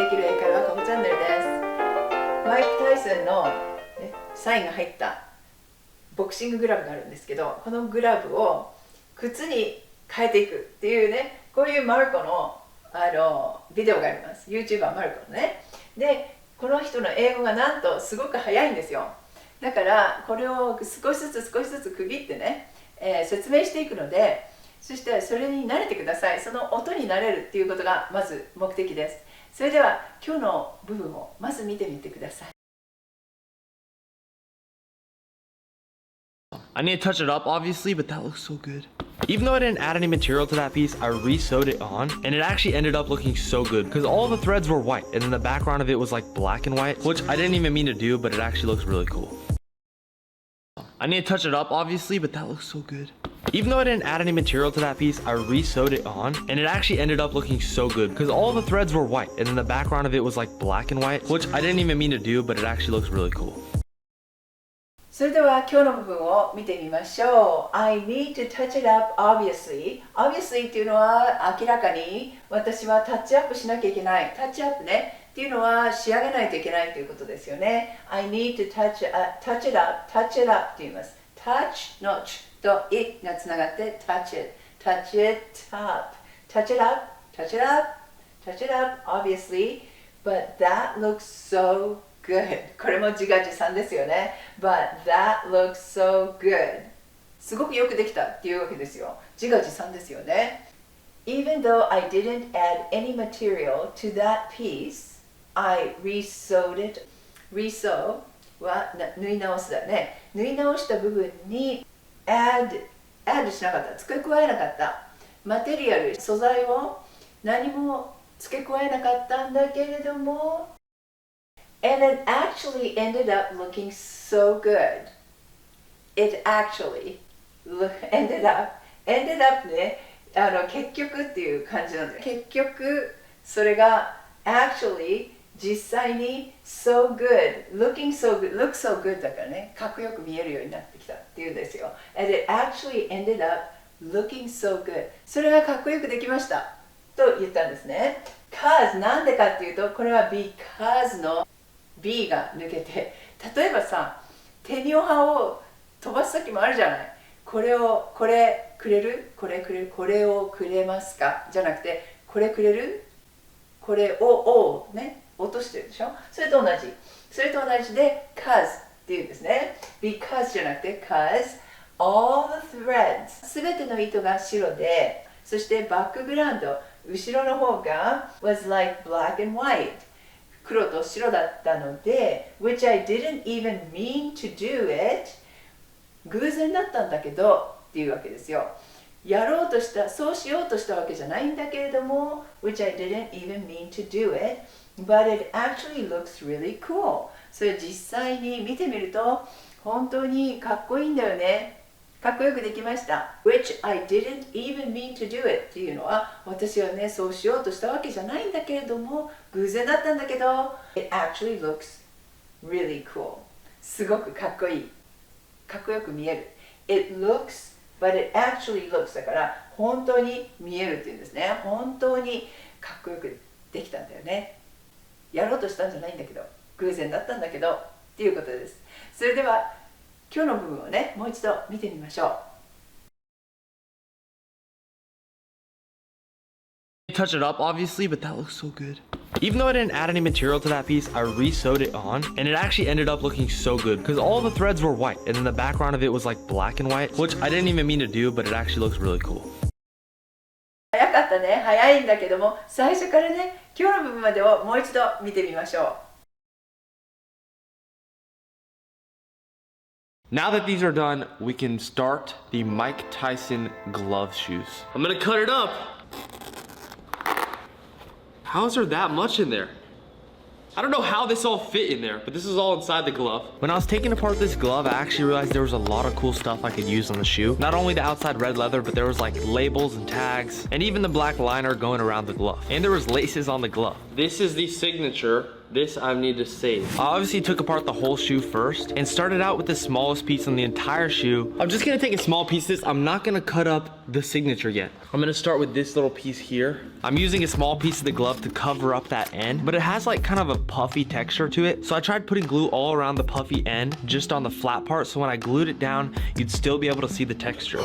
できる英会話過去チャンネルです。マイク・タイソンの、サインが入ったボクシンググラブがあるんですけど、このグラブを靴に変えていくっていうね、こういうマルコのビデオがあります。YouTuber マルコのね。で、この人の英語がなんとすごく早いんですよ。だからこれを少しずつ区切ってね、説明していくので、そしてそれに慣れてください。その音に慣れるっていうことがまず目的です。それでは今日の部分をまず見てみてください。I need to touch it up, obviously, but that looks so good. Even though I didn't add any material to that piece, I re-sewed it on, and it actually ended up looking so good because all the threads were white, and then the background of it was like black and white, which I didn't even mean to do, but it actually looks really cool. I need to touch it up, obviously, but that looks so good. Even though I didn't add any material to that piece, I re-sewed it on, and it actually ended up looking so good because all the threads were white, and then the background of it was like black and white, which I didn't even mean to do, but it actually looks really cool. それでは今日の部分を見てみましょう。I need to touch it up obviously っていうのは明らかに私はタッチアップしなきゃいけない。タッチアップねっていうのは仕上げないといけないということですよね。I need to touch it up って言います。touch の ch と it がつながって touch it up obviously, but that looks so good. これも自画自賛ですよね。But that looks so good. すごくよくできたっていうわけですよ。自画自賛ですよね。Even though I didn't add any material to that piece, I re-sewed it. Re-sew は縫い直すだね。縫い直した部分に add しなかった。付け加えなかった。マテリアル、素材を何も付け加えなかったんだけれども、And it actually ended up looking so good. It actually ended up ね、結局っていう感じなんです。結局、それが actually 実際に so good, looking so good, look so good だからね、かっこよく見えるようになってきたっていうんですよ。And it actually ended up looking so good. それがかっこよくできましたと言ったんですね。Cause なんでかっていうと、これは because のB が抜けて、例えばさ、テニオ派を飛ばす時もあるじゃない。これくれる、これをくれますかじゃなくて、これくれる、これをね、落としてるでしょ。それと同じで cause っていうんですね。because じゃなくて cause all the threads すべての糸が白で、そしてバックグラウンド、後ろの方が was like black and white黒と白だったので which I didn't even mean to do it 偶然だったんだけどっていうわけですよ。そうしようとしたわけじゃないんだけれども which I didn't even mean to do it but it actually looks really cool それ実際に見てみると本当にかっこいいんだよね。かっこよくできました。which I didn't even mean to do it っていうのは私はねそうしようとしたわけじゃないんだけれども偶然だったんだけど It actually looks really cool すごくかっこいいかっこよく見える It looks but it actually looks だから本当に見えるっていうんですね。本当にかっこよくできたんだよね。やろうとしたんじゃないんだけど偶然だったんだけどっていうことです。それでは今日の部分をね、もう一度見てみましょう。Touch it up, obviously, but that looks so good. Even though I didn't add any material to that piece, I re-sewed it on, and it actually ended up looking so good because all the threads were white, and then the background of it was like black and white, which I didn't even mean to do, but it actually looks really cool. 早かったね、早いんだけども、最初からね、今日の部分までをもう一度見てみましょう。Now that these are done, we can start the Mike Tyson glove shoes. I'm gonna cut it up. How is there that much in there? I don't know how this all fit in there, but this is all inside the glove. When I was taking apart this glove, I actually realized there was a lot of cool stuff I could use on the shoe. Not only the outside red leather, but there was like labels and tags, and even the black liner going around the glove. And there was laces on the glove. This is the signature This I need to save. I obviously took apart the whole shoe first and started out with the smallest piece on the entire shoe. I'm just gonna take a small piece of this. I'm not gonna cut up the signature yet. I'm gonna start with this little piece here. I'm using a small piece of the glove to cover up that end, but it has like kind of a puffy texture to it. So I tried putting glue all around the puffy end, just on the flat part, so when I glued it down, you'd still be able to see the texture.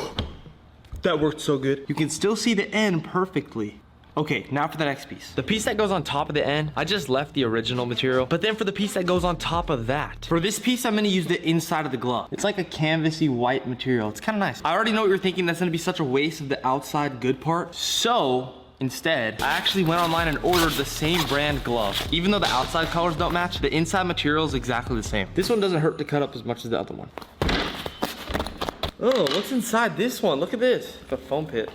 That worked so good. You can still see the end perfectly. Okay, now for the next piece. The piece that goes on top of the end, I just left the original material, but then for the piece that goes on top of that, for this piece, I'm gonna use the inside of the glove. It's like a canvasy white material. It's kind of nice. I already know what you're thinking. That's gonna be such a waste of the outside good part. So instead, I actually went online and ordered the same brand glove. Even though the outside colors don't match, the inside material is exactly the same. This one doesn't hurt to cut up as much as the other one. Oh, what's inside this one? Look at this, the foam pit.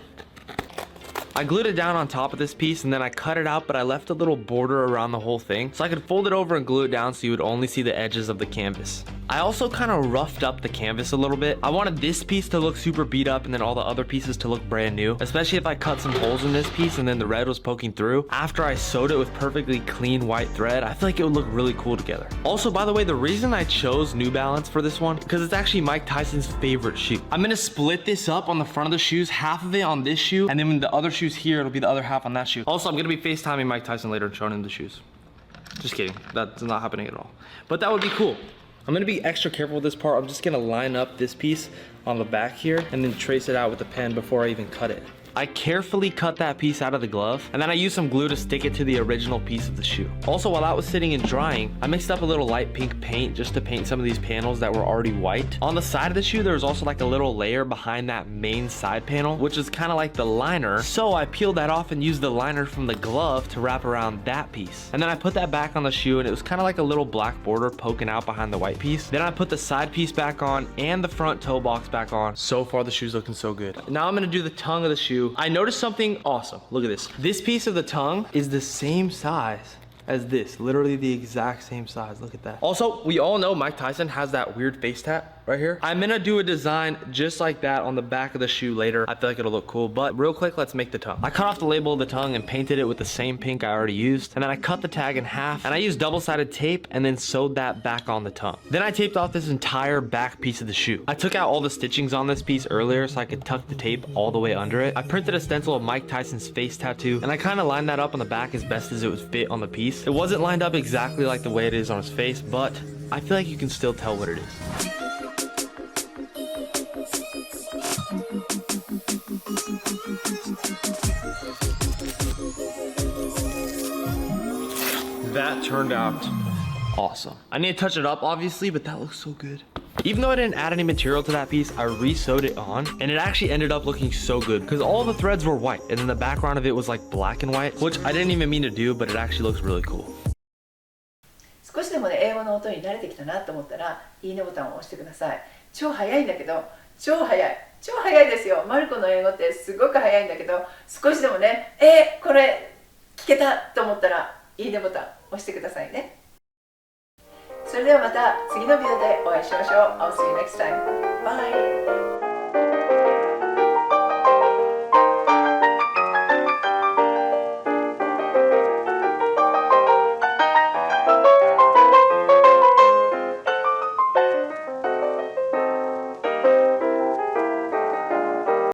I glued it down on top of this piece and then I cut it out, but I left a little border around the whole thing so I could fold it over and glue it down so you would only see the edges of the canvas. I also kind of roughed up the canvas a little bit. I wanted this piece to look super beat up and then all the other pieces to look brand new, especially if I cut some holes in this piece and then the red was poking through. After I sewed it with perfectly clean white thread, I feel like it would look really cool together. Also, by the way, the reason I chose New Balance for this one, because it's actually Mike Tyson's favorite shoe. I'm gonna split this up on the front of the shoes, half of it on this shoe, and then when the other shoe's here, it'll be the other half on that shoe. Also, I'm gonna be FaceTiming Mike Tyson later and showing him the shoes. Just kidding, that's not happening at all. But that would be cool. I'm gonna be extra careful with this part. I'm just gonna line up this piece on the back here and then trace it out with a pen before I even cut it. I carefully cut that piece out of the glove and then I used some glue to stick it to the original piece of the shoe. Also, while that was sitting and drying, I mixed up a little light pink paint just to paint some of these panels that were already white. On the side of the shoe, there was also like a little layer behind that main side panel, which is kind of like the liner. So I peeled that off and used the liner from the glove to wrap around that piece. And then I put that back on the shoe and it was kind of like a little black border poking out behind the white piece. Then I put the side piece back on and the front toe box back on. So far, the shoe's looking so good. Now I'm gonna do the tongue of the shoe. I noticed something awesome. Look at this. This piece of the tongue is the same size as this, literally the exact same size. Look at that. Also, we all know Mike Tyson has that weird face tat right here. I'm gonna do a design just like that on the back of the shoe later. I feel like it'll look cool, but real quick, let's make the tongue. I cut off the label of the tongue and painted it with the same pink I already used, and then I cut the tag in half and I used double-sided tape and then sewed that back on the tongue. Then I taped off this entire back piece of the shoe. I took out all the stitchings on this piece earlier so I could tuck the tape all the way under it. I printed a stencil of Mike Tyson's face tattoo and I kind of lined that up on the back as best as it would fit on the piece. It wasn't lined up exactly like the way it is on his face, but I feel like you can still tell what it is. That turned out awesome. I need to touch it up obviously, but that looks so good. Even though I didn't add any material to that piece, I re-sewed it on and it actually ended up looking so good because all the threads were white and then the background of it was like black and white, which I didn't even mean to do, but it actually looks really cool. 少しでもね、英語の音に慣れてきたなと思ったら、いいねボタンを押してください。超早いんだけど、超早いですよ。マルコの英語ってすごく早いんだけど、少しでもね、これ聞けたと思ったら、いいねボタン押してくださいね。それではまた次のビデオでお会いしましょう。I'll see you next time. Bye!